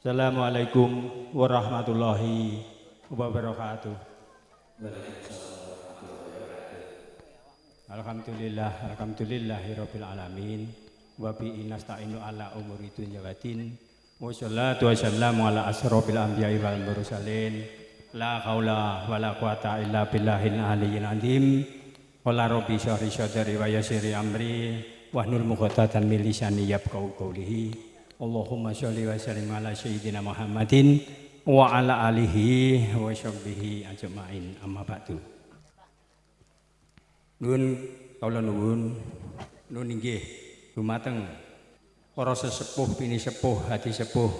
Assalamualaikum warahmatullahi wabarakatuh. Alhamdulillahirabbil alamin. Wa bihi nasta'inu ala umuri dunya waddin. Wassalatu wassalamu ala asrofil anbiya'i wal mursalin. La haula wala quwata illa billahil aliyyil azim. Qala rabbi shrah sadri wa yassir amri wahlul 'uqdatam min lisani yafqahu qawli. Allahumma sholli wa sallim ala sayyidina Muhammadin wa ala alihi wa sahbihi ajmain, amma ba'du. Nuwun kula nuwun inggih dumateng para sesepuh bini sepuh hadi sepuh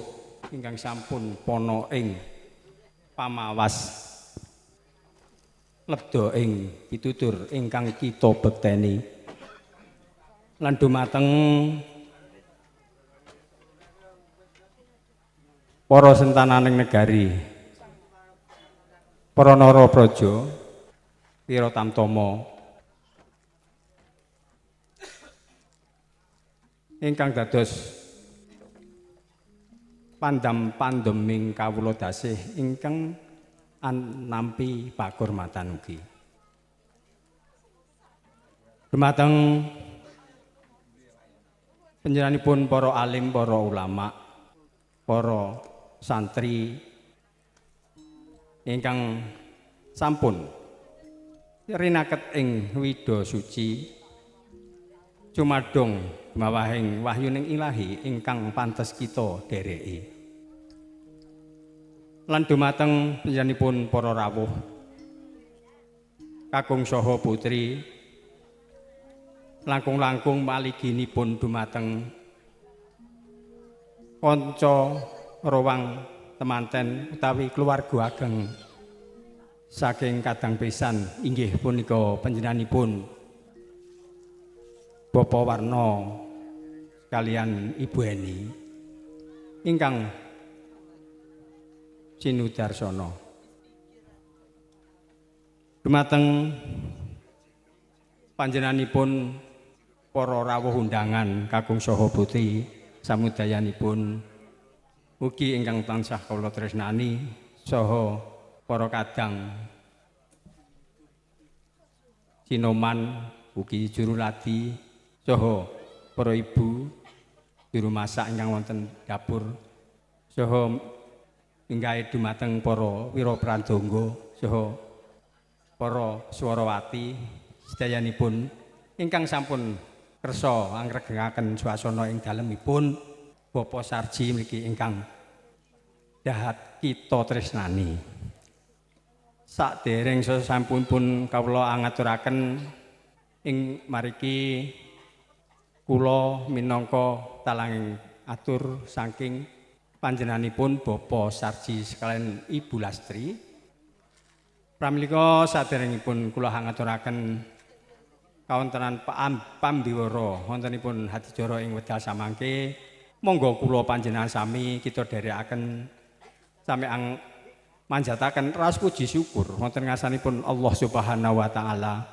ingkang sampun pono ing pamawas lebda ing pitutur ingkang kita bekteni lan dumateng para sentananing negari, para nara praja, pira tamtama ingkang dados pandam-pandeming kawula dasih ingkang nampi pakurmatan ugi. Dumateng panjenenganipun para alim, para ulama, para santri ingkang sampun rinaket ing wida suci cumadong mawahing wahyuning ilahi ingkang pantes kita dhereki. Lan dumateng panjenenganipun para rawuh kakung saha putri langkung-langkung maliginipun dumateng kanca rowang temanten utawi keluarga ageng saking kadang pisan inggih punika panjenenganipun Bapak Warna kalian Ibu Eni ingkang sinudarsana. Dumateng panjenenganipun para rawuh undangan kakung saha putri samudayanipun ugi ingkang tansah kula tresnani saha para kadang sinoman ugi juru ladi saha para ibu juru masak ingkang wonten dapur saha inggahe dumateng para wira pradonga saha para swarawati sedayanipun ingkang sampun kersa angregengaken swasana ing dalemipun Bapak Sarji mriki ingkang dahat kita tresnani. Sakdereng sasampunipun kawula angaturaken ing mariki kula minangka talanging atur saking panjenenganipun Bapak Sarji sekalian Ibu Lastri. Pramila saderengipun kula angaturaken kawontenan pambiwara wontenipun hadicara ing wedal samangke. Monggo kula panjenengan sami kita dherekaken sami manjataken ras puji syukur wonten ngasanipun Allah Subhanahu wa taala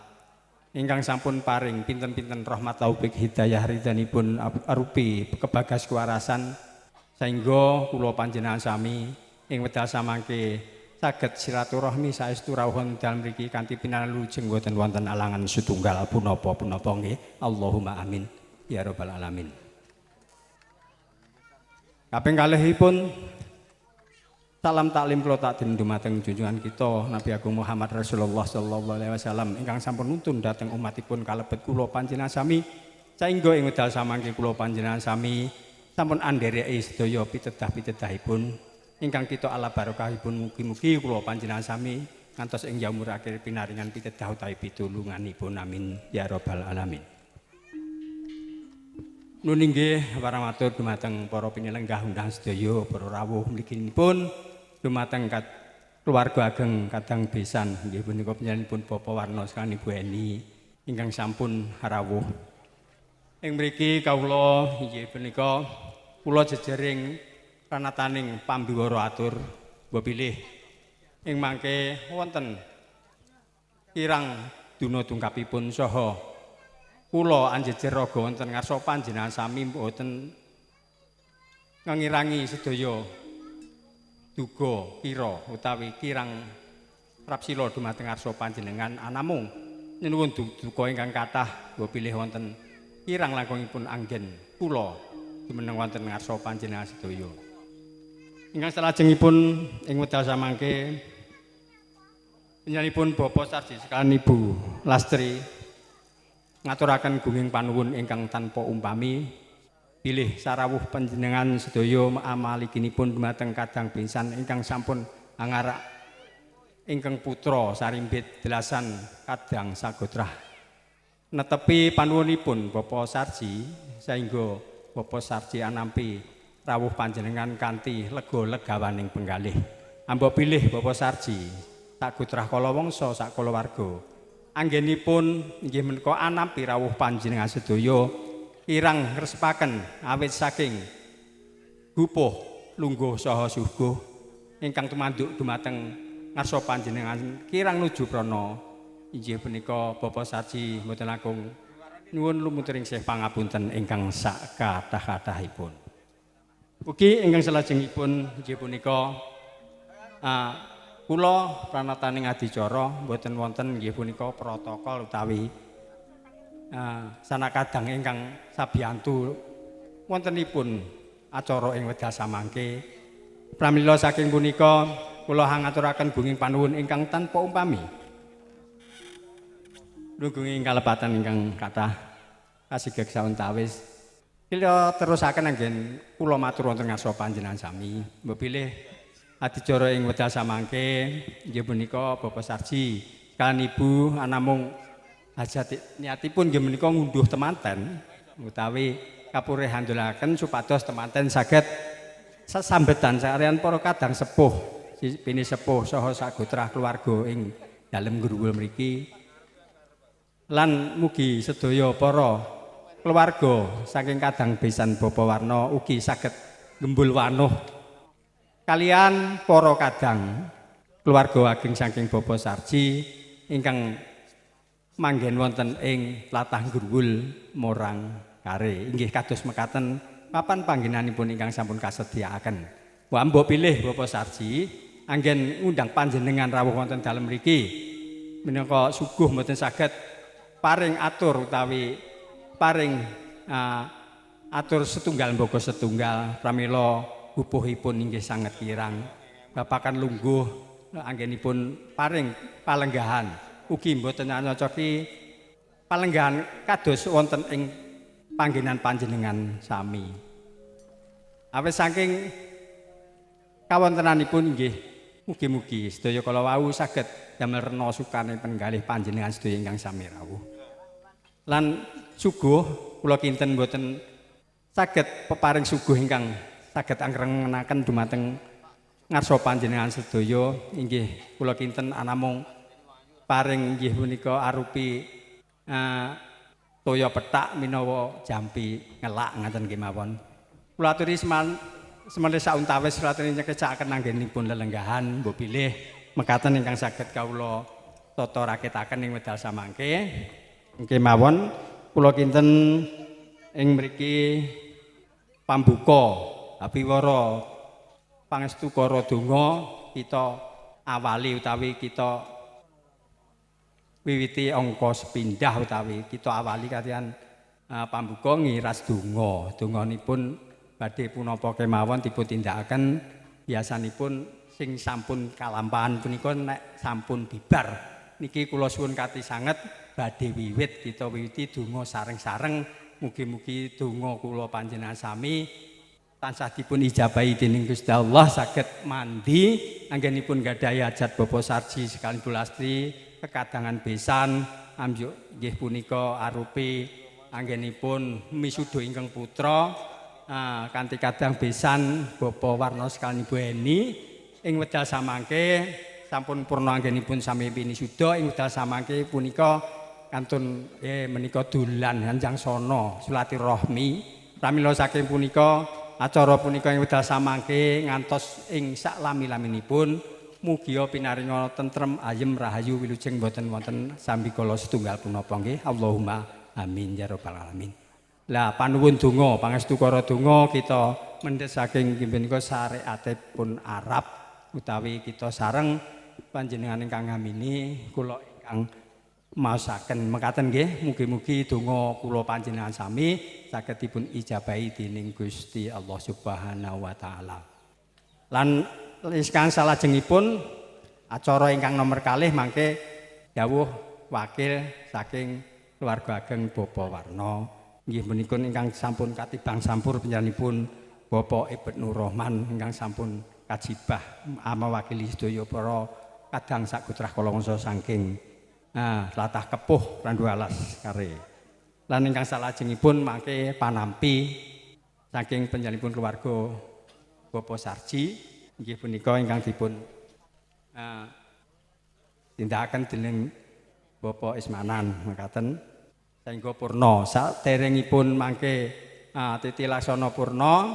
ingkang sampun paring pinten-pinten rahmat taufik hidayah ridhanipun arupi kebagas kewarasan sehingga kula panjenengan sami ing wedal samangke saged silaturahmi saestu rawuh dalem mriki kanthi pinanlujeng boten wonten alangan setunggal punapa-punapa nggih. Allahumma amin ya rabbal alamin. Kaping kalihipun salam taklim kula takdim dumateng junjungan kita Nabi Agung Muhammad Rasulullah sallallahu alaihi wasallam ingkang sampun nuntun dhateng umatipun kalebet kula panjenengan sami saengga ing wedal samangke kula panjenengan sami sampun andhereki sedaya pitedah-pitedahipun ingkang kita ala barokahipun mugi-mugi kula panjenengan sami ngantos ing yaumul akhir pinaringan pitedah utawi pitulunganipun amin ya rabbal alamin. Nun inggih para matur dumateng para pinyelenggah undang sedaya para rawuh mliginipun dumateng keluarga ageng kadang besan nggih punika panjenenganipun Bapak Warna sekalian Ibu Eni ingkang sampun rawuh. Ing mriki kawula inggih punika kula jejering ranataning pambiwara atur mbok pilih ing mangke wonten kirang duna tungkapipun saha kula anjejer raga wonten ngarsa panjenengan sami mboten ngirangi sedaya duga kira utawi kirang prapsila dumateng arsa panjenengan anamung nyuwun duka ingkang kathah kula pilih wonten kirang langkungipun anggen kula jumeneng wonten ngarsa panjenengan sedaya. Ingkang salajengipun ing wekdal samangke panjenenganipun Bapak Sarji sekalian Ibu Lastri ngaturaken gunging panuwun ingkang tanpa umpami bilih sarawuh panjenengan sedaya amaliginipun dumateng kadang pinsan ingkang sampun angarak ingkang putra sarimbit delasan kadang sagotrah netepi panuwunipun Bapak Sarji saengga Bapak Sarji anampi rawuh panjenengan kanthi lega legawaning penggalih. Amba pilih Bapak Sarji sagotrah kala wangsa sak kulawarga anggenipun inggih menika anampi rawuh panjenengan sedaya kirang ngrespaken awit saking gupuh lungguh saha suguh ingkang tumanduk dumateng ngarsa panjenengan kirang nuju prana inggih punika Bapak Sarji mboten langkung nyuwun lumutering sih pangapunten ingkang sak kathah-kathahipun. Ugi ingkang salajengipun inggih punika kula pranataning adicara mboten wonten inggih punika protokol utawi sanakadang ingkang sabiyantu wontenipun acara ing wekdal samangke. Pramila saking punika kula ngaturaken gunging panuwun ingkang tanpa umpami. Nunggungi kalepatan ingkang kathah kasigeg sawentawis. Kula terusaken anggen kula matur wonten ngarsa panjenengan sami. Mbok pilih adicara ing wekdal samangke inggih punika Bapak Sarji kaliyan Ibu anamung hajat niatipun inggih menika ngunduh temanten utawi kapurih handulaken supados temanten saged sesambetan sarean para kadang sepuh pini sepuh saha sagotrah keluarga ing dalem gruwul mriki. Lan mugi sedaya para keluarga saking kadang besan Bapa Warna ugi saged gembul wanuh kalian para kadang keluarga ageng saking Bapa Sarji ingkang manggen wonten ing tlatah Gruwul Morang Kare. Inggih kados mekaten papan panggenanipun ingkang sampun kasediaaken. Wa mbok pilih Bapa Sarji anggen ngundang panjenengan rawuh wonten dalem mriki menika suguh mboten saged paring atur utawi paring atur setunggal mboga setunggal pramila gupuhipun inggih sanget kirang bapakan lungguh anggenipun paring palenggahan ugi mboten nyocoki palenggahan kados wonten ing panggenan panjenengan sami. Awit saking kawontenanipun inggih mugi-mugi sedaya kala wau saged damel rena sukane penggalih panjenengan sedaya ingkang sami rawuh. Lan suguh kula kinten mboten saged peparing suguh ingkang saged angrengenaken dumateng ngarsa panjenengan sedaya inggih kula kinten anamung paring inggih punika arupi toya petak minawa jampi ngelak ngaten kemawon. Kula aturi semene sauntawis kula aturi nyekecakaken anggenipun lelenggahan mbok pilih mekaten ingkang saged kawula tata raketaken ing wekdal samangke. Kemawon kula kinten ing mriki pambuka abiwara pangestu kara donga kita awali utawi kita wiwiti angka sepindah utawi kita awali kaliyan pambuka ngiras donga. Donganipun badhe punapa kemawon dipun tindakaken biasanipun sing sampun kalampahan punika nek sampun bibar niki kula suwun kati sanget badhe wiwit kita wiwiti donga sareng-sareng mugi-mugi donga kula panjenengan sami tansah dipun ijabahi dening Gusti Allah saged mandi anggenipun gadhahi hajat Bapak Sarji sekalian Bu Lastri kekadangan besan amjuk nggih punika arupi anggenipun misuda ingkang putra kanthi kadang besan Bapak Warna sekalian Ibu Eni ing wekdal samangke sampun purna anggenipun sami pinisuda ing wekdal samangke punika kantun menika dolan Hanjang Sono silaturahmi pramila saking punika acara punika ing wekdal samangke ngantos ing sak lami-laminipun mugia pinaringa tentrem ayem rahayu wilujeng boten wonten sambikala setunggal punapa nggih Allahumma amin ya rabbal alamin. Lah panuwun donga pangestu kara donga kita mendhet saking menika syariatipun Arab utawi kita sareng panjenengan ingkang ngamini kula ingkang maosaken mekaten nggih mugi-mugi donga kula panjenengan sami saged dipun ijabahi dening Gusti Allah Subhanahu wa taala. Lan ingkang salajengipun acara ingkang nomor kalih mangke dawuh wakil saking keluarga ageng Bapak Warna nggih menika ingkang sampun katibang sampur panjenenganipun Bapak Ibnu Rahman ingkang sampun kajibah mewakili sedaya para kadang sakutrah kala wangsa saking tlatah kepuh Randu Alas kare. Lan ingkang salajengipun mangke panampi saking panjenenganipun keluarga Bapak Sarji nggih punika ingkang dipun tindakaken dening Bapak Ismanan mekaten sehingga purna saderengipun mangke titi laksana purna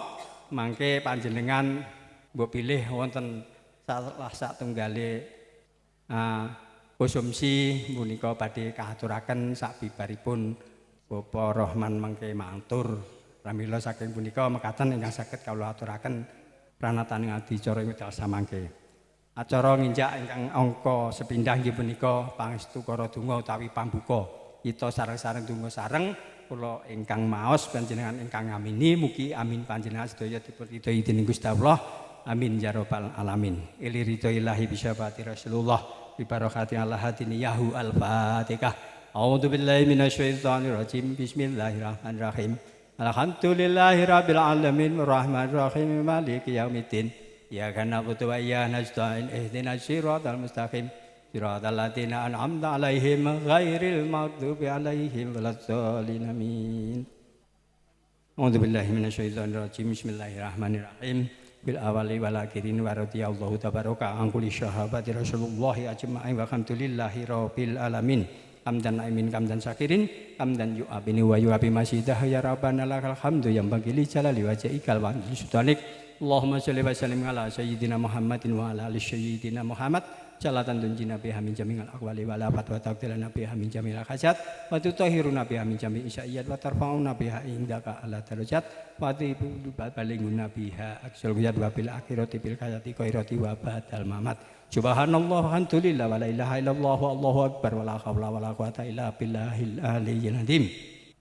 mangke panjenengan mbok pilih wonten salah satunggale konsumsi punika badhe kaaturaken sabibaripun Bapak Rahman mangke matur pramila saking punika mekaten ingkang saged kawula aturaken pranataning adicara wedal samangke. Acara nginjak ingkang angka sepindhah inggih punika pangestu kara donga utawi pambuka. Kita sareng-sareng donga sareng kula ingkang maos panjenengan ingkang ngamini mugi amin panjenengan sedaya dipun ridhoi dening Gusti Allah. Amin ya rabbal alamin. Ilirido ilahi bisyafati Rasulullah bi barakati Allah hadini yahu al-Fatihah. A'udzu billahi minasyaitonir rajim. Bismillahirrahmanirrahim. Alhamdulillahi rabbil alamin arrahmanir rahim maliki yaumiddin. Iyyaka na'budu wa iyyaka nasta'in ihdinas siratal mustaqim. Siratal ladzina an'amta 'alaihim ghairil maghdubi 'alaihim waladdallin. Amin. A'udzu billahi minasyaitonir rajim. Bismillahirrahmanirrahim. Bil awali wal akhirin wa radhiyallahu tabaraka an kulli sahabati Rasulullah ajma'in wa alhamdulillahi rabbil alamin. Hamdan aimin kamdan syakirin hamdan yu'abini wa yu'abi masyidah ya rabbana lakal hamdu yang bagi li jalali wajhikal wa sudanik. Allahumma shalli wa sallim ala sayyidina Muhammadin wa ala ali sayyidina Muhammad jalatan tunjina biha min jami'al aqwali wa la fatwa taqdilana biha min jami'il hajat wa tutahhiruna biha min jami'i syai'at wa tarfa'una biha indaka ala darajat wa balinguna biha aksul yad wa bil akhirati bil hayati khairati wa badal mamat. Subhanallah walhamdulillah wa la ilaha illallah wallahu akbar wa la haula wa la quwata illa billahil aliyyil azim.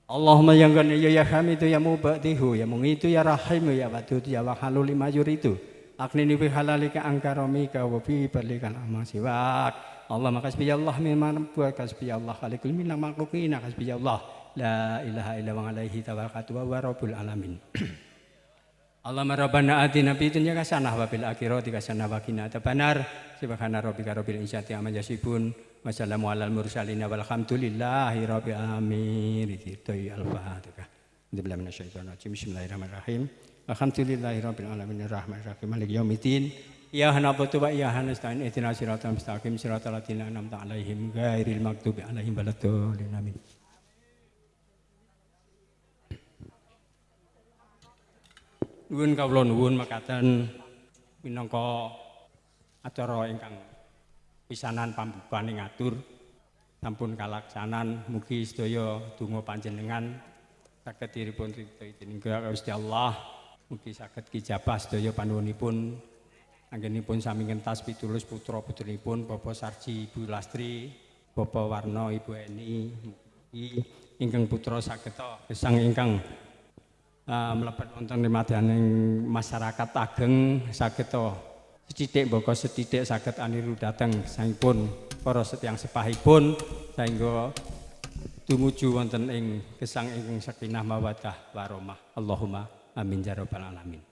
Allahumma ya ghani ya hamidu ya mubadihu ya mu'itu ya rahimu ya wadud ya wahalul lima yuridu aknini bi halalika angkaramika wa bi barlikal amasiwak. Allahumma kasbi Allah mimman buat kasbi Allah khalikul minal makhluqina kasbi Allah la ilaha illa wa alaihi tawakkaltu wa rabbul alamin. Allahumma rabbana atina fid dunya hasanah wa fil akhirati hasanah wa qina adzabannar. Subhana rabbika rabbil izzati amma yasifun wa salamun alal mursalin walhamdulillahi rabbil alamin. Al-Fatihah. Bismillahirrahmanirrahim. Bismillahirrahmanirrahim. Alhamdulillahi rabbil alamin arrahmanir rahim maliki yaumiddin. Iyyaka na'budu wa iyyaka nasta'in ihdinas siratal mustaqim siratal ladzina an'amta 'alaihim ghairil maghdubi 'alaihim waladdallin. Amin. Nuwun kawula nuwun mekaten minangka acara ingkang pisanan pambukaan ngatur sampun kalaksanan mugi sedaya donga panjenengan saged dipun ridhoi dening Gusti Allah mugi saged kijabah sedaya panuwunipun anggenipun sami ngentas pitulus putra putrinipun Bapak Sarji Ibu Lastri Bapak Warna Ibu Eni mugi ingkang putra saged gesang ingkang mlebet wonten limadaning masyarakat ageng saged sethithik mbaka sethithik saged aniru dhateng sampun para setiang sepahipun sehingga tumuju wonten ing gesang ingkang sakinah mawaddah warahmah. Allahumma amin ya rabbal alamin.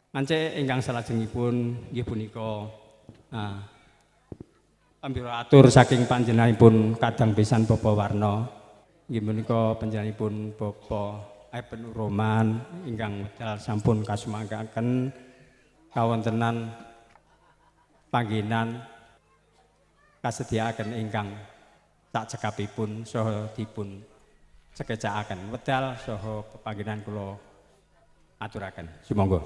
Mance ingkang salajengipun nggih punika pambira atur saking panjenenganipun kadang pisan Bapak Warna nggih menika panjenenganipun Bapak Ibnu Rahman ingkang medal sampun kasumangkaken kawontenan panggenan kasediaaken ingkang sak cekapipun saha dipun sekecakaken wedal saha pepanggenan kula aturaken. Sumangga.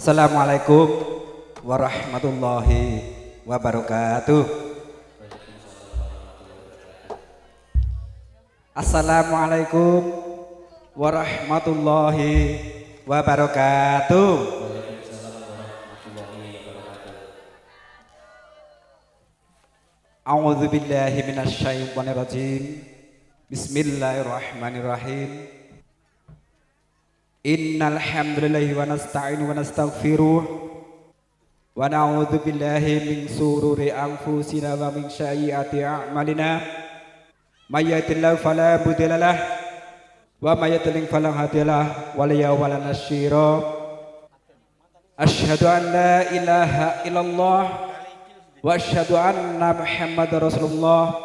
Assalamualaikum warahmatullahi wabarakatuh. Assalamualaikum warahmatullahi wabarakatuh. A'udzu billahi minasyaitonir rajim. Bismillahirrahmanirrahim. Innal hamdalillahi wa nasta'inu wa nastaghfiruh wa na'udzu billahi min sururi anfusina wa min sayyiati a'malina may yahdihillahu fala mudilla lahu wa may yudlil fala hadiya lahu wa la yawla nasyira asyhadu an la ilaha illallah wa asyhadu anna muhammadar rasulullah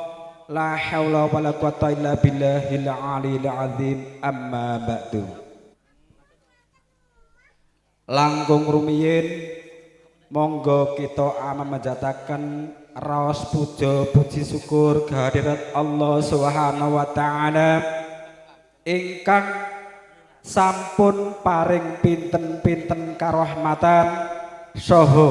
la haula wa la quwwata illa billahil aliyil azim amma ba'du. Langkung rumiyin monggo kita amamajataken raos puja puji syukur kehadirat Allah Subhanahu wa taala ingkang sampun paring pinten-pinten karahmatan saha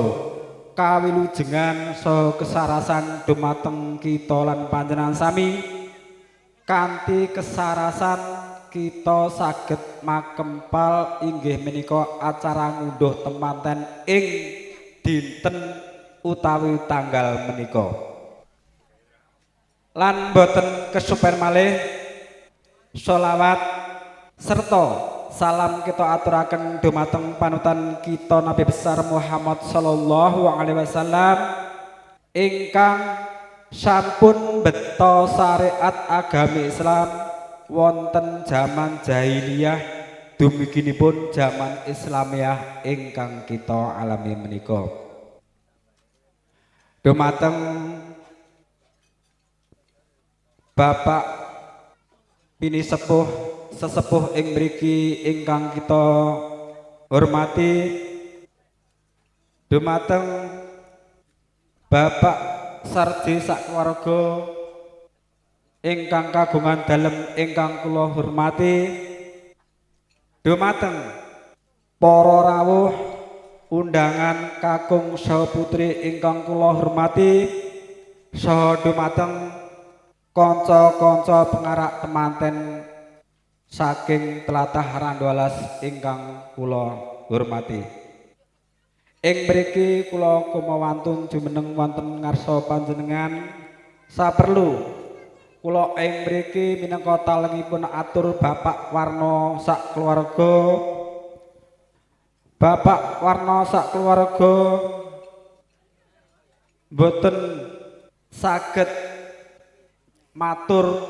kawilujengan saha kesarasan dumateng kita lan panjenengan sami kanthi kesarasan kita saged makempal inggih menika acara ngunduh temanten ing dinten utawi tanggal menika. Lan boten kesupen malih sholawat serta salam kita aturaken dumateng panutan kita Nabi besar Muhammad sallallahu alaihi wasallam ingkang sampun beto syariat agami Islam wonten zaman jahiliyah dumiginipun zaman Islamiyah ingkang kita alami menika. Dumateng Bapak pini sesepuh ing mriki ingkang kita hormati, dumateng Bapak Sardi sakwarga ingkang kagungan dalem ingkang kula hormati, dumateng para rawuh undangan kakung saha putri ingkang kula hormati, saha dumateng kanca-kanca pengarak temanten saking tlatah Randualas ingkang kula hormati. Ing mriki kula kumawantun jumeneng wonten ngarsa panjenengan saperlu kula ing mriki minangka talengipun atur Bapak Warna sak keluarga. Bapak Warna sak keluarga boten saged matur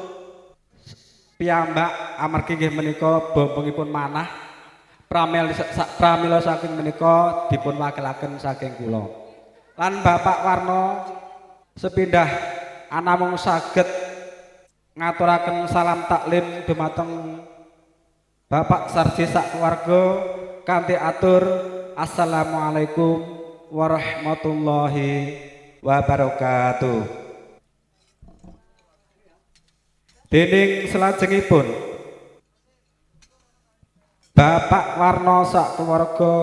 piyambak amargi nggih menika bombongipun manah pramila saking menika dipun wakilaken saking kula. Lan Bapak Warna sepindah anamung saged ngaturaken salam taklim dumateng Bapak Sarji sak keluarga kanthi atur assalamualaikum warahmatullahi wabarakatuh. Dening salajengipun Bapak Warna sak keluarga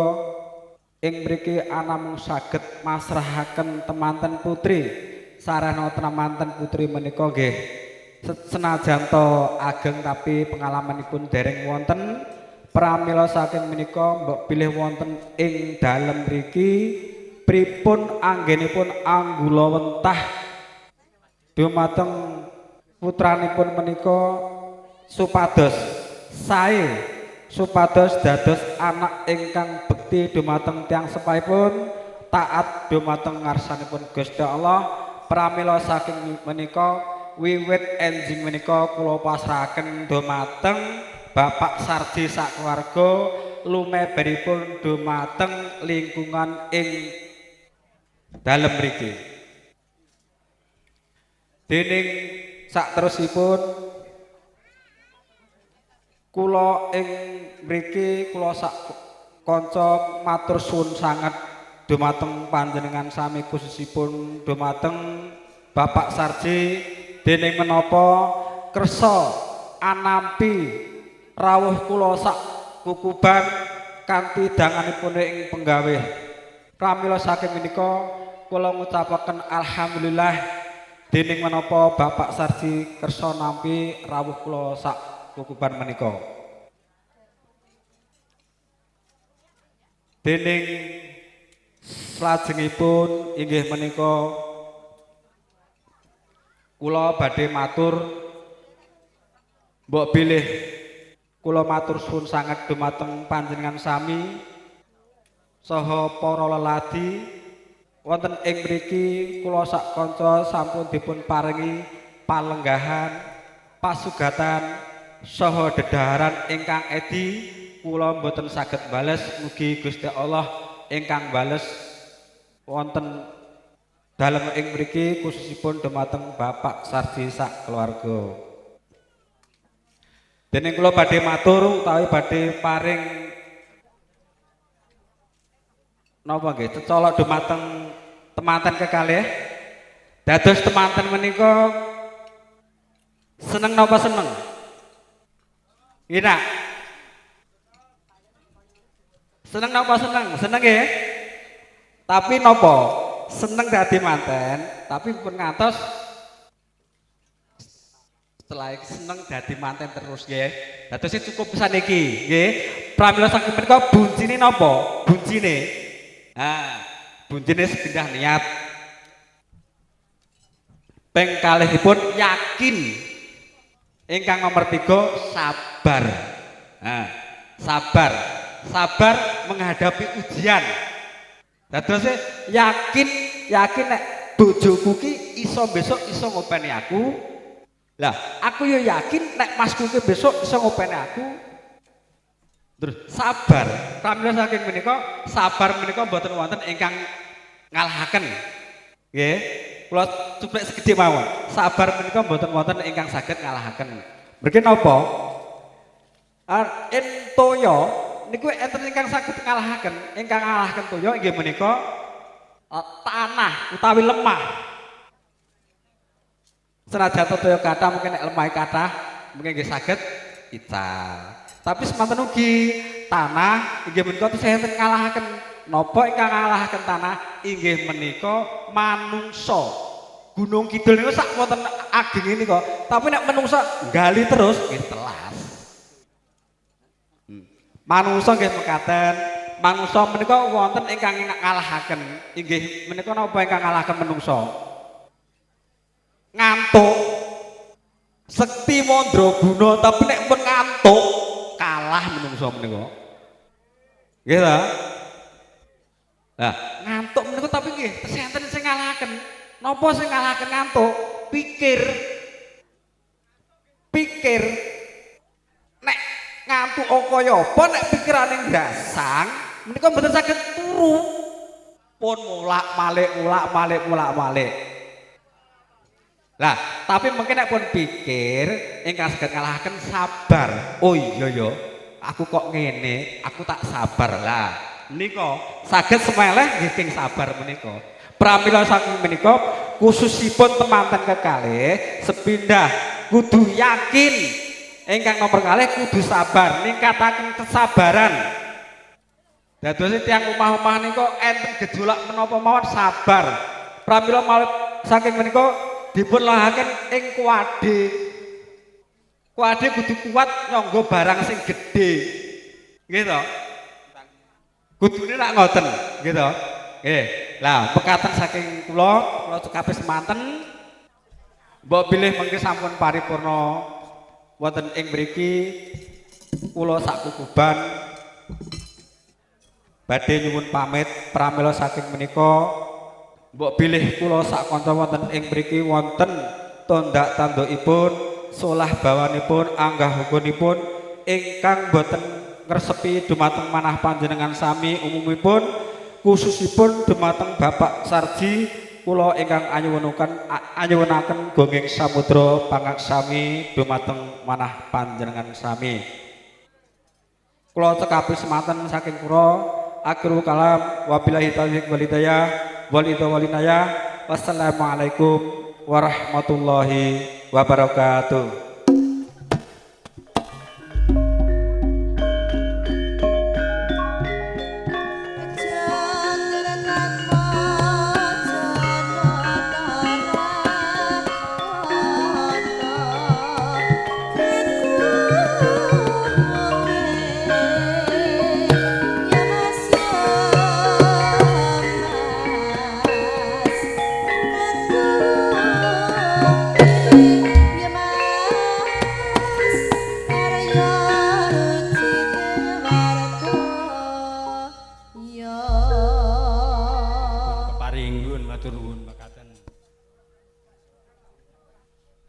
ing mriki anamung saged masrahaken temanten putri sarana temanten putri menika nggih senajan to ageng tapi pengalamanipun dereng wonten pramila saking menika mbok pilih wonten ing dalem mriki pripun anggenipun anggula wentah dumateng putranipun menika supados sae supados dados anak ingkang bekti dumateng tiyang sepaipun taat dumateng ngarsanipun Gusti Allah pramila saking menika wiwit enjing menika kula pasrahaken dumateng Bapak Sarji sak keluarga lumeberipun dumateng lingkungan ing dalem mriki. Dening sakterusipun kula ing mriki kula sak kanca matur suwun sanget dumateng panjenengan sami khususipun dumateng Bapak Sarji dening menapa kersa anampi rawuh kula sak kukuban kanthi danganipun ing penggawe. Pramila saking menika kula ngucapaken alhamdulillah dening menapa Bapak Sarji kersa nampi rawuh kula sak kukuban menika. Dening salajengipun inggih menika kula badhe matur mbok bilih kula matur suwun sanget dumateng panjenengan sami saha para leladi wonten ing mriki kula sak kanca sampun dipun paringi palenggahan pasugatan saha dedhaharan ingkang edi kula mboten saged bales mugi Gusti Allah ingkang bales wonten dalem ing mriki khususipun dumateng Bapak Sarji sak keluarga. Dening kula badhe matur utawi badhe paring napa nggih cecolok dumateng temanten kekalih. Dados temanten menika seneng napa seneng? Ina. Seneng napa seneng? Seneng nggih. Tapi napa? Seneng dadi manten, tapi pun ngantos setelah seneng dadi manten terus nggih. Dados cukup pesan iki nggih. Pramila saking menika buncine napa? Buncine. Buncine sepindah niat. Ping kalihipun yakin. Ingkang nomor 3 sabar. Sabar. Sabar menghadapi ujian. Dados yakin nek bojoku ki iso besok iso ngopeni aku. Lah, aku yo yakin nek masku ki besok iso ngopeni aku. Terus sabar. Pramila saking menika sabar menika mboten wonten ingkang ngalahaken. Nggih. Kula cuplek sekedhik mawon. Sabar menika mboten wonten ingkang saged ngalahaken. Mriki napa? Toya niku enten ingkang saged ngalahaken. Ingkang ngalahaken toya inggih menika tanah utawi lemah. Senajan toya kathah mungkin nek lemah kathah mungkin nggih saged ical. Tapi semanten ugi tanah inggih menika tesih enten ngalahaken. Napa ingkang ngalahaken tanah inggih menika manungsa. Gunung Kidul niku sak wonten ageng nika, tapi nek menungsa gali terus nggih telas. Manungsa nggih mekaten, manungsa menika wonten ingkang ngalahaken. Inggih menika napa ingkang ngalahaken manungsa? Ngantuk. Sekti mandraguna tapi nek pun ngantuk kalah manungsa menika. Nggih ta? Nah, ngantuk menika tapi nggih tesih enten sing ngalahaken. Napa sing ngalahaken ngantuk? Pikir. Nek ngantuk kaya apa nek pikirane ngrasang menika mboten saged turu. Pun mulak-malik. Lah, tapi mungkin nek pun pikir ingkang saged ngalahaken sabar. Oh iya ya, aku kok ngene, aku tak sabar lah. Menika saged semeleh nggih king sabar menika. Pramila saking menika khususipun temanten kekalih sepindah kudu yakin. Ingkang nomor kalih kudu sabar, ningkataken kesabaran. Dados tiyang omah-omah niku enten gejolak menapa mawon sabar. Pramila malih saking menika dipun lahaken ing kuwade. Kuwade kudu kuat nyangga barang sing gedhe. Nggih to? Kudune rak ngoten, nggih to? Nggih. Lah, pekaten saking kula kabeh semanten. Mbok bilih mengke sampun paripurna wonten ing mriki kula sak kukuban badhe nyuwun pamit pramila saking menika mbok bilih kula sak kanca wonten ing mriki wonten tondak tandukipun solah bawanipun anggahukunipun ingkang boten ngresepi dumateng manah panjenengan sami umumipun khususipun dumateng Bapak Sarji kula ingkang anyuwunaken gongging samudra pangaksami dumateng manah panjenengan sami. Kula cekapi semanten saking kula akhirul kalam wabillahi taufiq wal hidayah wal walinaya. Wassalamualaikum warahmatullahi wabarakatuh. Bismillahirrahmanirrahim. Nuwun matur nuwun mekaten.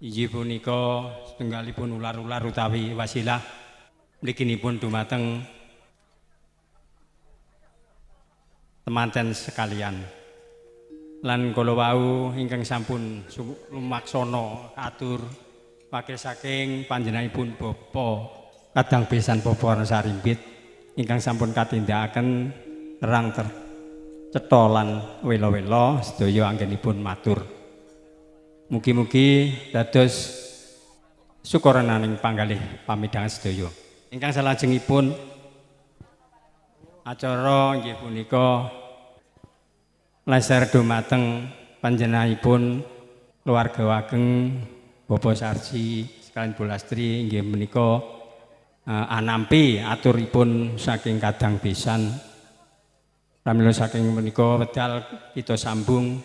Inggih punika setunggalipun ular-ular utawi wasilah mliginipun dumateng temanten sekalian. Lan kala wau ingkang sampun lumaksana atur wakil saking panjenenganipun Bapa Kadang Besan Bapa Sarimpit ingkang sampun katindakaken nerang cetha lan wela-wela sedaya anggenipun matur. Mugi-mugi dados syukurenaning panggalih pamidhangan sedaya. Ingkang salajengipun acara inggih punika leser dumateng panjenenganipun keluarga ageng Bapak Sarji sekalian Bu Lastri inggih menika anampi aturipun saking Kadang Besan. Pramila saking menika wedal kita sambung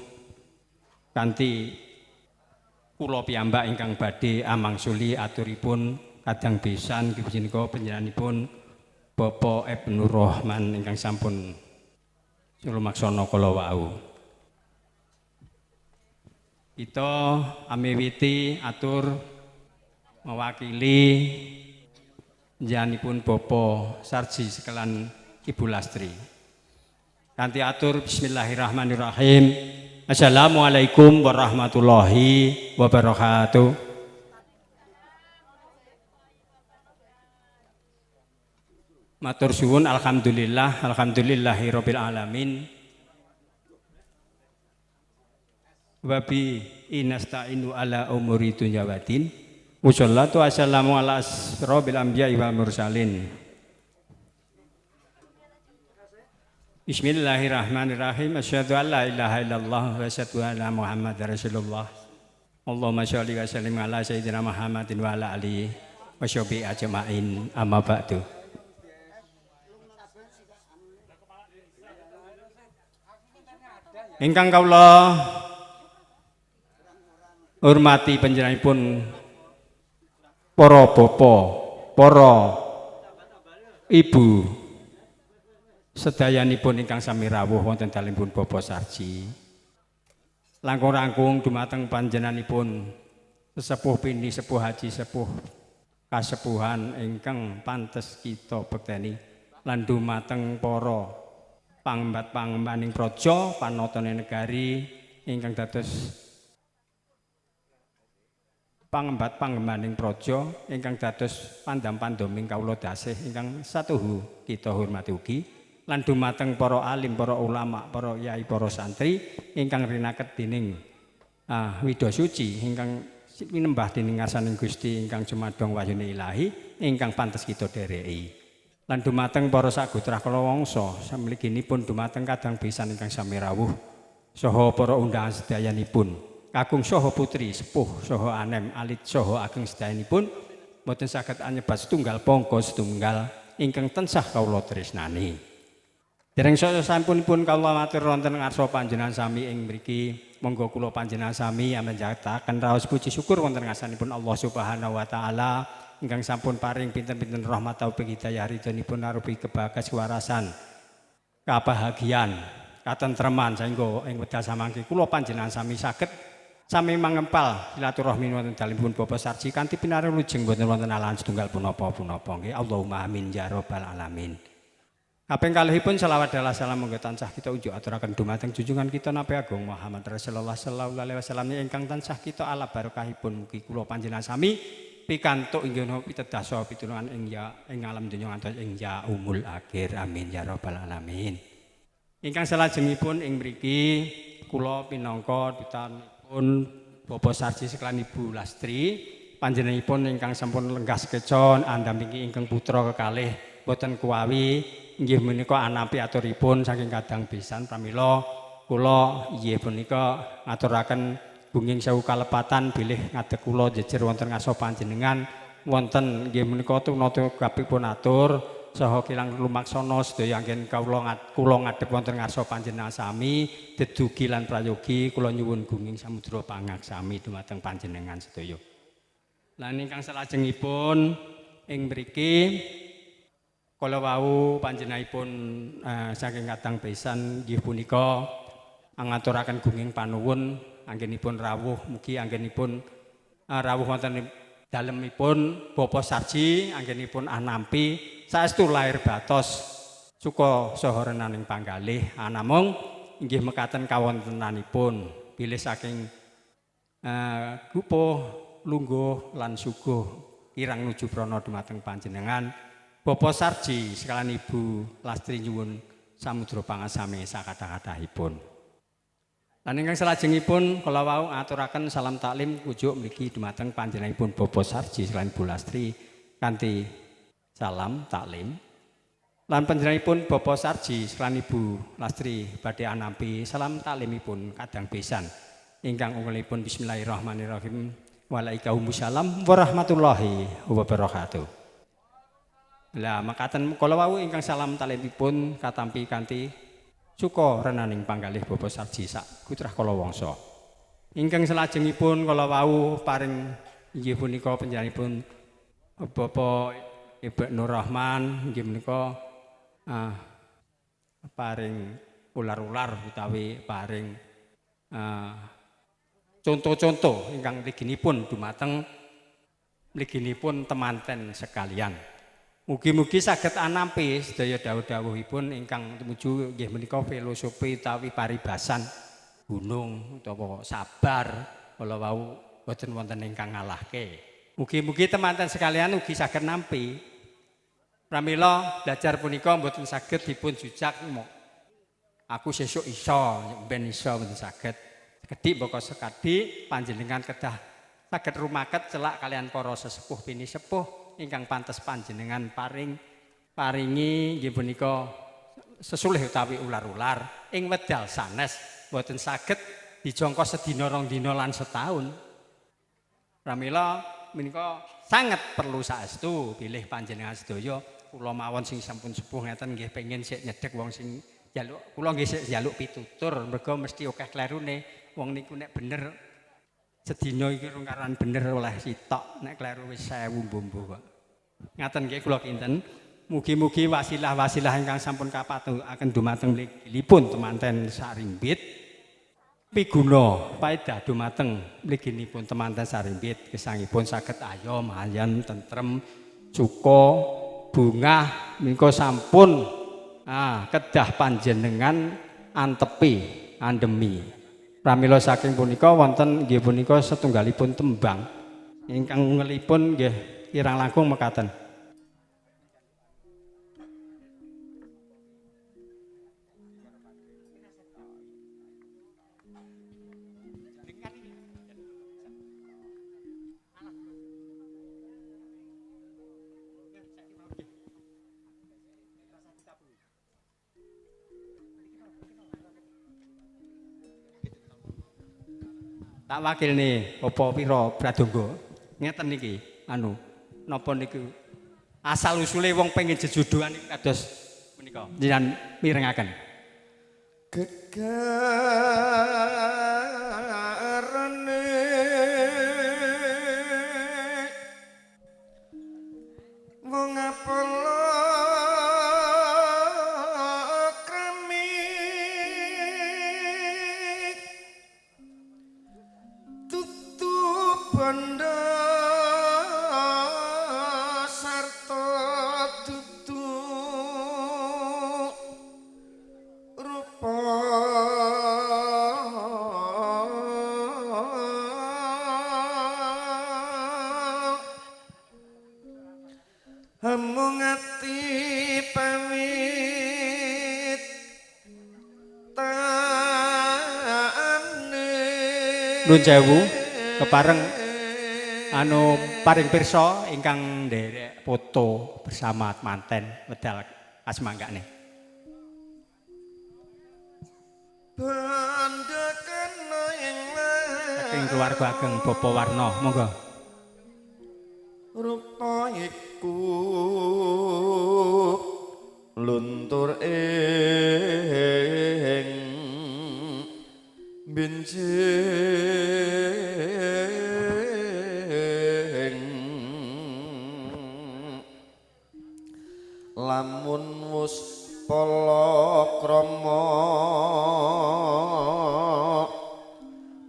kanthi kula piyambak ingkang badhe amangsuli aturipun Kadang Besan punika panjenenganipun Bapak Ibnu Rahman ingkang sampun lumaksana kala wau. Kita amiwiti atur mewakili njenenganipun Bapak Sarji sekalian Ibu Lastri. Kanthi atur bismillahirrahmanirrahim. Assalamualaikum warahmatullahi wabarakatuh. Matur suwun alhamdulillahirabbil alamin. Wa bi inasta'inu ala umuri dunya waddin. Wassalatu wassalamu ala asrobil anbiya'i wal mursalin. Bismillahirrahmanirrahim. Asyhadu an la ilaha illallah wa asyhadu anna Muhammadar Rasulullah. Allahumma sholli wa sallim ala sayyidina Muhammadin wa ala alihi wa sahbihi ajmain. Amma ba'du. Ingkang kawula hormati panjenenganipun para bapak, para ibu sedayanipun ingkang sami rawuh wonten dalemipun Bapak Sarji. Langkung-langkung dumateng panjenenganipun sesepuh pini, sepuh haji, sepuh kasepuhan ingkang pantes kita bekteni lan dumateng para pangembat-pangembaning praja panotone negari ingkang dados pangembat-pangembaning praja ingkang dados pandam-pandoming kawula dasih ingkang satuhu kita hormati ugi. Lan dumateng para alim, para ulama, para yai, para santri ingkang rinaket dening Wida Suci ingkang minembah dening ngarsaning Gusti ingkang jumadong wahyune ilahi ingkang pantes kita dhereki. Lan dumateng para sagutrah kala wangsa samliginipun dumateng Kadang Besan ingkang sami rawuh saha para undangan sedayanipun kakung saha putri sepuh saha anem alit saha ageng sedayanipun boten saged anyebat setunggal pangka setunggal ingkang tansah kawula tresnani. Dereng sasampunipun kawula matur wonten ngarsa panjenengan sami ing mriki, monggo kula panjenengan sami amanjataken raos puji syukur wonten ngarsanipun Allah Subhanahu wa taala ingkang sampun paring pinten-pinten rahmat taufik hidayah ridhonipun arupi kebagas warasan, kabahagiaan, katentreman saengga ing wekdal samangke kula panjenengan sami saged sami mangempal silaturahmi wonten dalemipun Bapak Sarji kanthi pinarilujeng boten wonten alahan setunggal punapa-punapa nggih. Allahumma amin ya rabbal alamin. Kaping kalihipun selawat dalah salam monggo tansah kita unjuk aturaken dumateng junjungan kita Nabi Agung Muhammad Rasulullah sallallahu alaihi wasallam ingkang tansah kita ala barokahipun mugi kula panjenengan sami pikantuk inggih pitedah saha pitulungan ing alam donya ngantos ing yaumul akhir. Amin ya rabbal alamin. Ingkang salajengipun ing mriki kula pinangka dutanipun Bapak Sarji sekalian Ibu Lastri panjenenganipun ingkang sampun lenggah sekecon andampingi ingkang putra kekalih boten kuwawi inggih menika anapi aturipun saking Kadang Besan. Pramila kula inggih punika ngaturaken bunging sewu kalepatan bilih ngadeg kula jejer wonten ngarsa panjenengan wonten inggih menika tunata kabehipun atur saha kirang lumaksana sedaya anggen kula ngadeg wonten ngarsa panjenengan sami dedugi lan prayogi kula nyuwun gunging samudra pangaksami dumateng panjenengan sedaya. Lan ingkang salajengipun ing mriki kala wau panjenenganipun saking Kadang Besan inggih punika ngaturaken gunging panuwun anggenipun rawuh mugi anggenipun rawuh wonten dalemipun Bapak Sarji anggenipun anampi saestu lair batos suka saha renaning panggalih anamung inggih mekaten kawontenanipun bilih saking gupuh lungguh lan suguh kirang nuju prana dumateng panjenengan Bapak Sarji sekalian Ibu Lastri nyuwun samudra pangasami sakathah-kathahipun. Lan ingkang salajengipun kala wau aturaken salam taklim ujuk mriki dumateng panjenenganipun Bapak Sarji sekalian Ibu Lastri kanthi salam taklim. Lan panjenenganipun Bapak Sarji sekalian Ibu Lastri badhe anampi salam taklimipun kadang besan ingkang unggalipun bismillahirrahmanirrahim. Waalaikumsalam warahmatullahi wabarakatuh. Lah makaten kala wau ingkang salam talimipun katampi kanthi suka renaning panggalih Bapak Sarji sak putrah kala wangsa. Ingkang salajengipun kala wau paring inggih punika panjenenganipun Bapak Ibu Nur Rahman inggih menika paring ular-ular utawi paring contoh-contoh ingkang mliginipun dumateng mliginipun temanten sekalian. Mugi-mugi saged anampi sedaya dawuh-dawuhipun ingkang tumuju nggih menika filosofi utawi paribasan gunung utawa sabar kala wau boten wonten ingkang ngalahke. Mugi-mugi temanten sekalian ugi saged nampi. Pramila belajar punika mboten saged dipun jujak aku sesuk iso, ben iso mboten saged. Kedik mbaka sekadi panjenengan kedah saged rumaket celak kalian para sesepuh bini sepuh ingkang pantes panjenengan paringi nggih punika sesulih utawi ular-ular ing wedal sanes boten saged dijangka sedina rong dina lan setahun. Pramila menika sanget perlu saestu bilih panjenengan sedaya kula mawon sing sampun sepuh ngeten nggih pengin sik nyedhek wong sing njaluk kula nggih sik njaluk pitutur mergo mesti akeh klerune wong niku nek bener sedina iki rong karan bener oleh sitok nek kleru wis 1000 mbombo kok. Ngaten nggih kula kinten. Mugi-mugi wasilah-wasilah ingkang sampun kapatukaken dumateng mligipun temanten sarimbit piguna paedah dumateng mliginipun temanten sarimbit gesangipun saged ayom, ayan, tentrem, cuka, bungah menika sampun kedah panjenengan antepi, andemi. Pramila saking punika wonten nggih punika setunggalipun tembang ingkang ngelipun nggih kirang langkung mekaten. Tak wakil nih, apa pira Pradangga. Ngeten niki, napa niku asal usule wong pengen jejodohan niku kados menika. Njenengan mirengaken. Gegarane wong apolo Banda sarta dudu rupa amung ati pamit tane Nuwun sewu kepareng paring pirsa ingkang nderek foto bersama manten wedal kasmanggane. Banda kena ing Saking keluarga ageng Bapa Warna, monggo. rupa iku luntur ing benjing lamun wus palakrama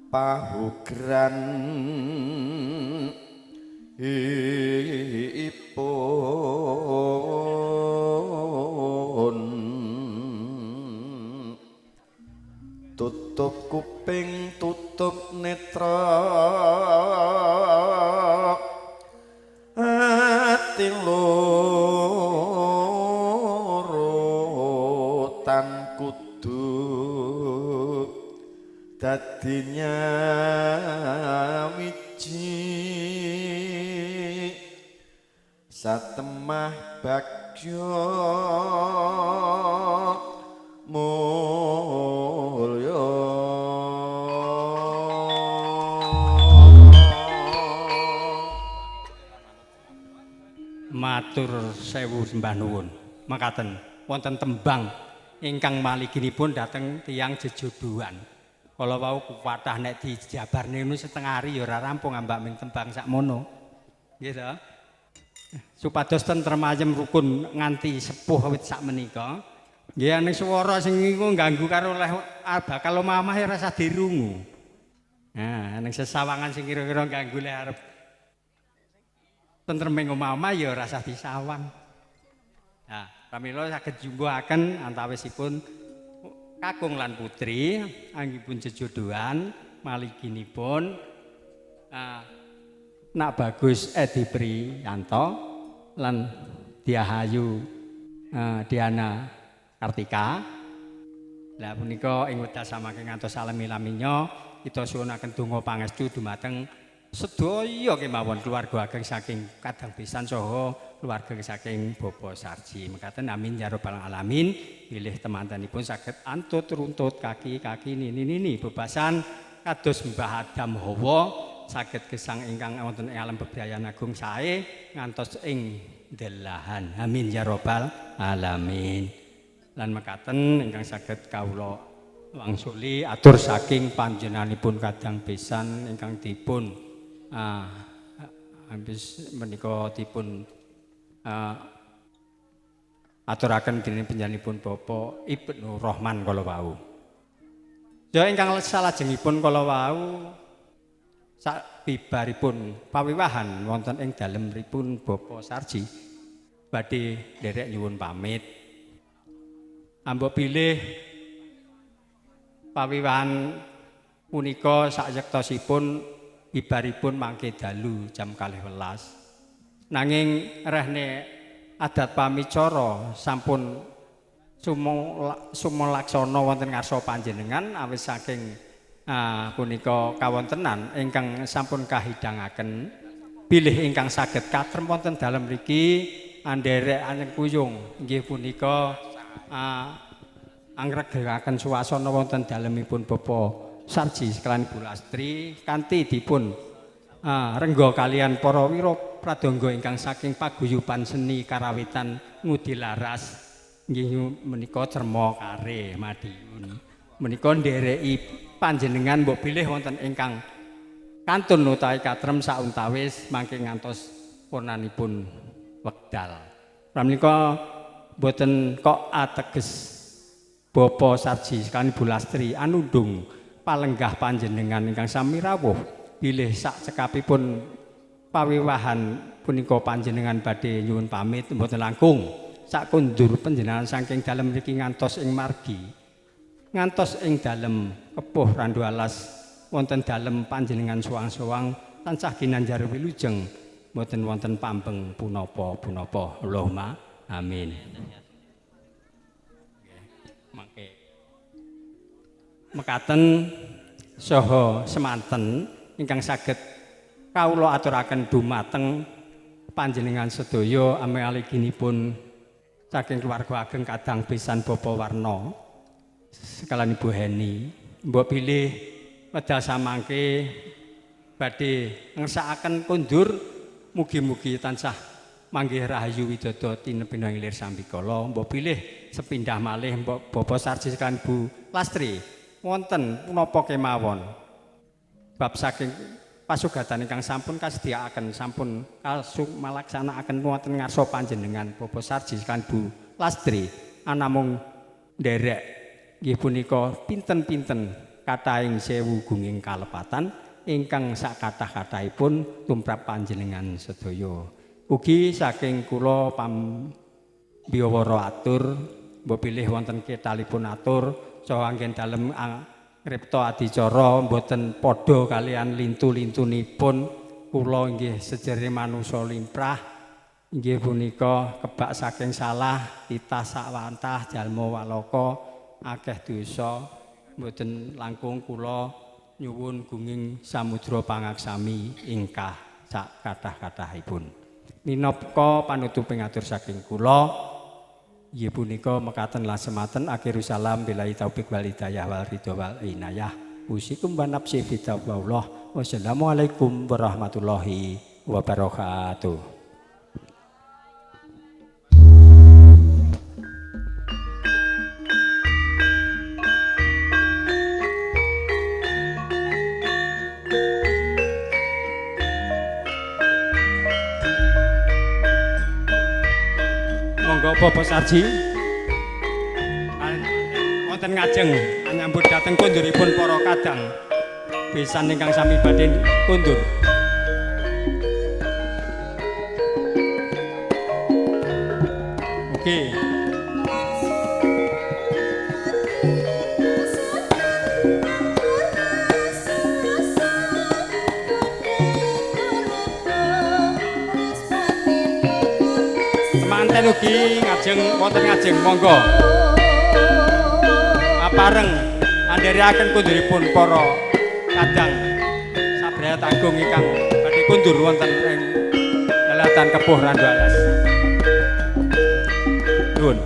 pahugran ipun tutup kuping tutup netra ati loro tan kudu dadinya wiji satemah bagyo mulya matur sewu sembah nuwun mekaten wonten tembang ingkang maliginipun dhateng tiyang jejodohan kala wau kuwathah nek dijabarne niku setengah hari ya ora rampung ambak ming tembang sakmono nggih to supados tentrem ayem rukun nganti sepuh wit sak menika nggih ning swara sing iku ganggu karo oleh bakal omah ya rasa dirungu nah ning sesawangan sing kira-kira ganggu le arep tentrem ing omah ya rasa disawang nah pramila saged jumbuhaken antawisipun kakung lan putri anggipun jejodohan maliginipun Nak Bagus Edi Priyanto lan Diahayu Diana Kartika. Lah punika ing wekdal saking ngantos salami-laminya kita suwunaken donga pangestu dumateng sedaya kemawon keluarga ageng saking kadang pisan saha keluarga saking Bapak Sarji. Mekaten amin ya rabbal alamin. Bilih temantenipun saged antut runtut kaki-kaki nini bebasan kados Mbah Adam Hawa saged gesang ingkang wonten ing alam bebrayan agung sae ngantos ing delahan. Amin ya rabbal alamin. Lan mekaten ingkang saged kawula wangsuli atur saking panjenenganipun kadang pisan ingkang dipun habis menika dipun aturaken dening panjenenganipun Bapak Ibnu Rahman kala wau. Ya ingkang salajengipun kala wau sabibaripun pawiwahan wonten ing dalemipun Bapak Sarji badhe nderek nyuwun pamit. Ambok bilih pawiwahan punika sayektosipun bibaripun mangke dalu jam 12. Nanging rehne adat pamicara sampun sumolaksana wonten ngarsa panjenengan awis saking punika kawontenan ingkang sampun kahidangaken bilih ingkang saged katrem wonten dalem mriki anderek anjeng kuyung inggih punika angregaken suasana wonten dalemipun Bapak Sarji sekalian Ibu Lastri kanthi dipun rengga kalian para wira pradangga ingkang saking paguyuban seni karawitan ngudi laras nggih menika Cerma Kare Madiun menika ndereki panjenengan mbok bilih wonten ingkang kantun utawi katrem sauntawis mangke ngantos purnanipun wekdal. Pramila boten kok ateges Bapak Sarji sekalian Ibu Lastri anundung palenggah panjenengan ingkang sami rawuh bilih sak cekapipun pawiwahan punika panjenengan badhe nyuwun pamit mboten langkung sak kundur panjenengan saking dalem mriki ngantos ing margi ngantos ing dalem kepuh randu alas wonten dalem panjenengan suwang-suwang tansah ginanjar wilujeng mboten wonten pambeng punapa-punapa. Allahumma amin. Mangke mekaten saha semanten ingkang saged kawula aturaken dumateng panjenengan sedaya amaliginipun saking keluarga ageng kadang pisan Bapak Warna sekalian Ibu Heni mbok pilih wedal samangke badhe ngersakaken kundur mugi-mugi tansah manggih rahayu widodо tinepina ilir sambikala mbok pilih sepindah malih mbok Bapak Sarji sekalian Bu Lastri wonten punapa kemawon bab saking pasugatan ingkang sampun kasedhiyakaken sampun malaksanakaken wonten ngarsa panjenengan Bapak Sarji sekalian Bu Lastri anamung nderek nggih punika pinten-pinten kathahing sewu gunging kalepatan ingkang sakathah-kathahipun tumrap panjenengan sedaya. Ugi saking kula pambiwara atur, mbok pilih wonten ketalipun atur saha anggen dalem ngripta adicara mboten padha kalian lintu-lintunipun kula inggih sejere manusa limprah inggih punika kebak saking salah titah sakwantah jalma walaka akeh dosa mboten langkung kula nyuwun gunging samudra pangaksami ingkah sak kathah-kathahipun. Minangka panutuping atur saking kula inggih punika mekaten lan sematen akhiru salam billahi taufik wal hidayah wal ridho wal inayah. Usikum wa nafsi fi taqwallah. Wassalamualaikum warahmatullahi wabarakatuh. Monggo Bapak Sarji wonten ngajeng nyambut dhateng kunduripun para kadang besan ingkang sami badhe kundur. Oke. Semanten ugi ngajeng wonten ngajeng monggo. Apareng andherekaken kunduripun para kadang sabrayat agung ingkang badhe kundur wonten ing lelatan Kepuh Randu Alas. Nuwun.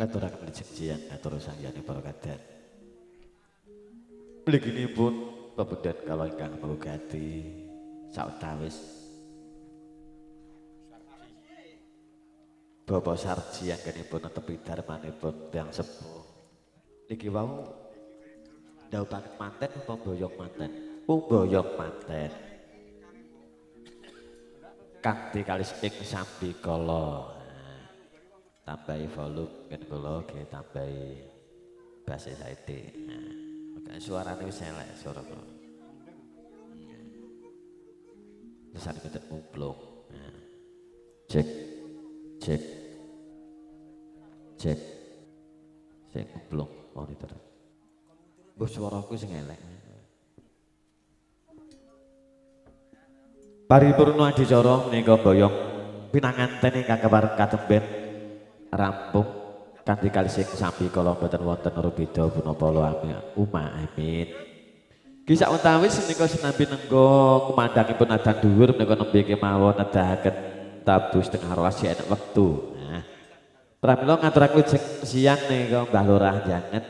ngaturaken janjian ngatur sangyane para kadang. Mliginipun pepedhan kala ingkang mugati sawetawis Bapak Sarji anggenipun netepi darmanipun tiyang sepuh. Niki wau ndhawuhaken manten apa mboyong manten? Mboyong manten. Kanthi kalis ing sambi kala. Tambahi volume kan kula nggih tambahi bass saiki. Nah, suarane wis elek suara kula. Wis sak ketet mumplung. Cek cek cek sing mumplung monitor. Mbah suaraku sing elek. Paripurna adicara menika boyong pinanganten ingkang kepareng katemben rampung kanthi kalising sambi kala boten wonten rubeda punapa amin. Ki sak untawis menika sinambi nenggo kumandhangipun adan dhuwur menika nembe kemawon nedahaken tabuh setengah rolas enek wektu. Nah, pramila ngaturaken lujeng siang nika Mbah Lurah janget.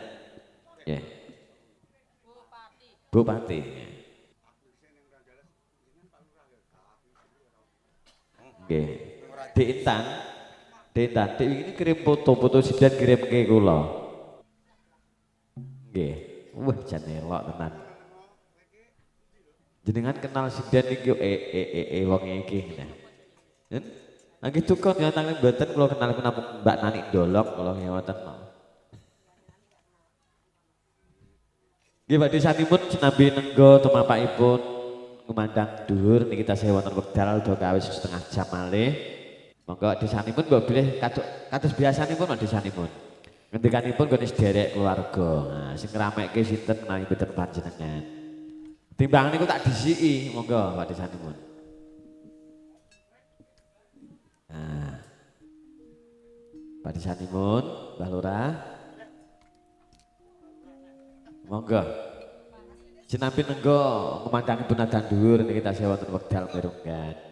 Nggih. Bupati. Nggih. Dik Intan. Dik ini kirim foto-foto sidan kirim ke kula. Nggih. Wah jan elok tenan. Jenengan kenal sidan iki wong iki nah. Lagi tukon ya tangan mboten kula kenal namung Mbak Nani Dolok kula ngewonten. Nggih badhe sanipun sinambi nenggo tumapakipun ngumandang dhuwur niki tasih wonten wekdal do kawis setengah jam malih. Monggo desanipun mbok bilih kados biasanipun desanipun. Ngendikanipun gone sederek keluarga. Nah, sing ngrameke sinten menawi mboten panjenengan. Timbangan niku tak disiki, monggo Pak desanipun. Nah. Pak desanipun, Mbah Lurah. Monggo. Sinambi nenggo ngumandangipun adan dhuwur niki tasih wonten wekdal mirunggan.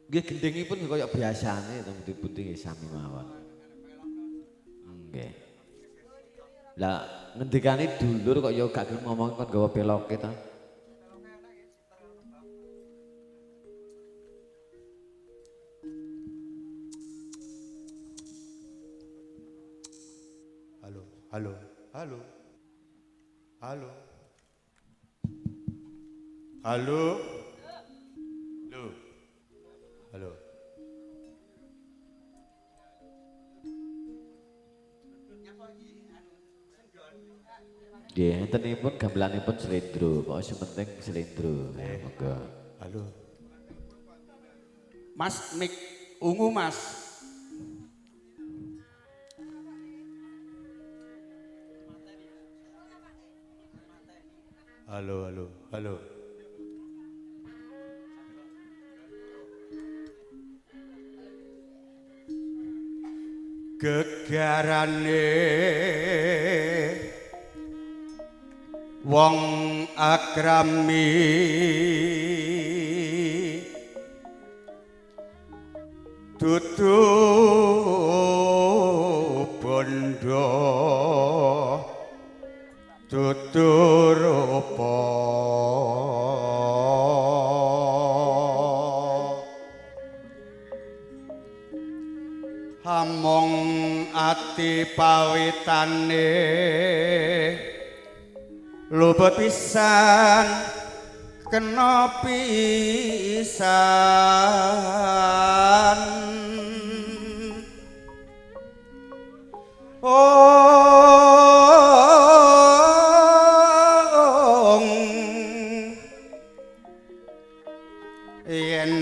Nggih gendhengipun kaya biasane teng putih-putih sami mawon. Nggih. Lah ngendikane dulur kok ya gak gelem ngomong kon gawa peloke ta. Halo, halo, halo. Halo. Halo. Halo. Halo. Nggih, entenipun gamelanipun slendro, kok sementing slendro. Monggo. Halo. Mas mik ungu Mas. Halo, halo, halo. Gegarane wong agrami dudu bondo dudu rupa hamong ati pawitane luput pisan kena pisan yen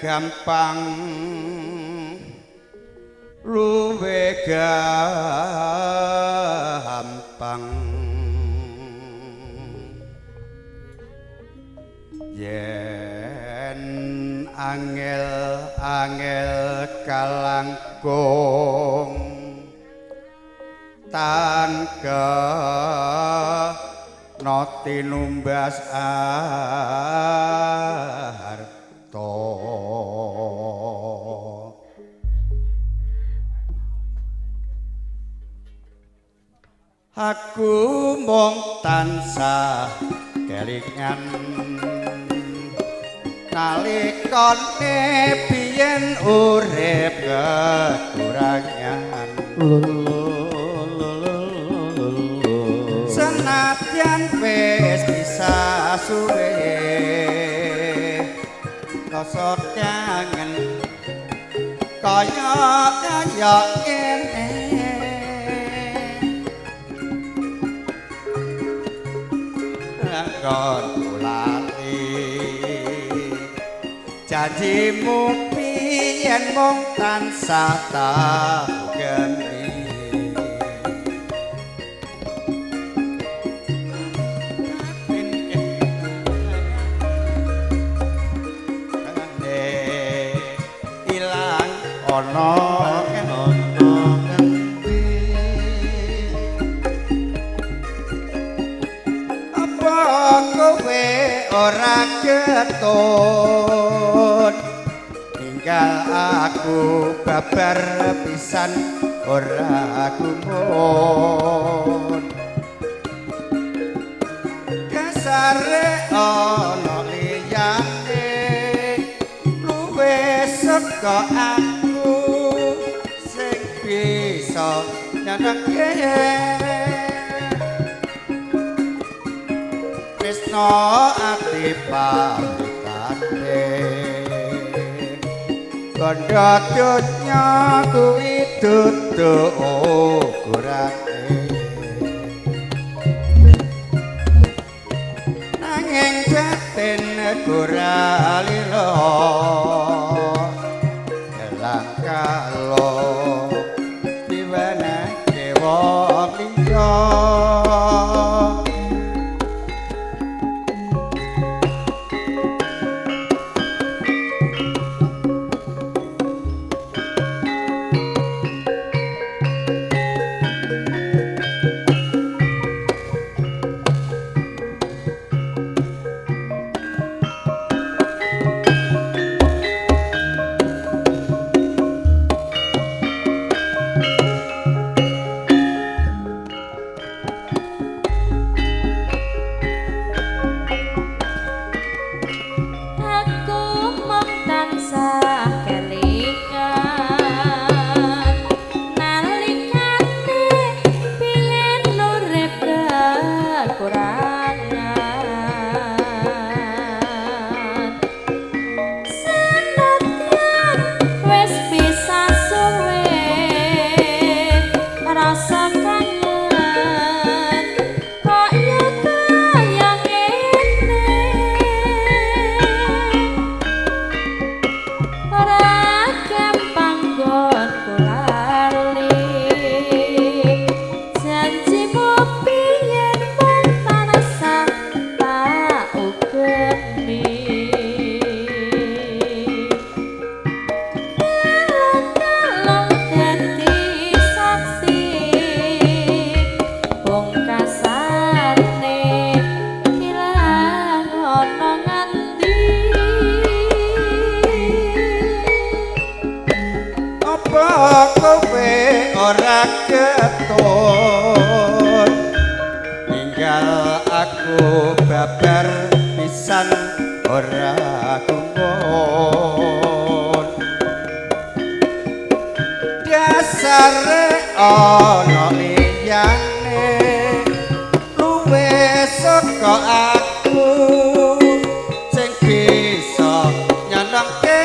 gampang luwe gampang yen angel kalangkung tan noti numbas harta aku mung tansah kelingan nalikane biyen urip kekurangan senadyan wis bisa suwe rasa kangen kaya kene kon lali janjimu biyen mung tansah tak geni ilang ana kowe ora ketut tinggal aku babar pisan ora gumun kasare ana liyane luwih saka aku sing bisa nyenengke Krishna ati pamripate kandha donya kuwi dudu ukurane nanging batin ora lila kelang kalo diwenehke wong liya ora ketut ninggal aku babar pisan ora gumun dasare ana liyane luwih saka aku sing bisa nyenengke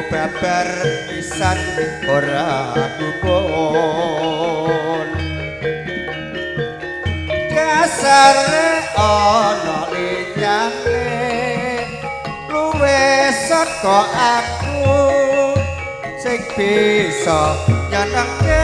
babar pisan ora kupon dasare ana linyane luwih saka aku sing bisa nyenengke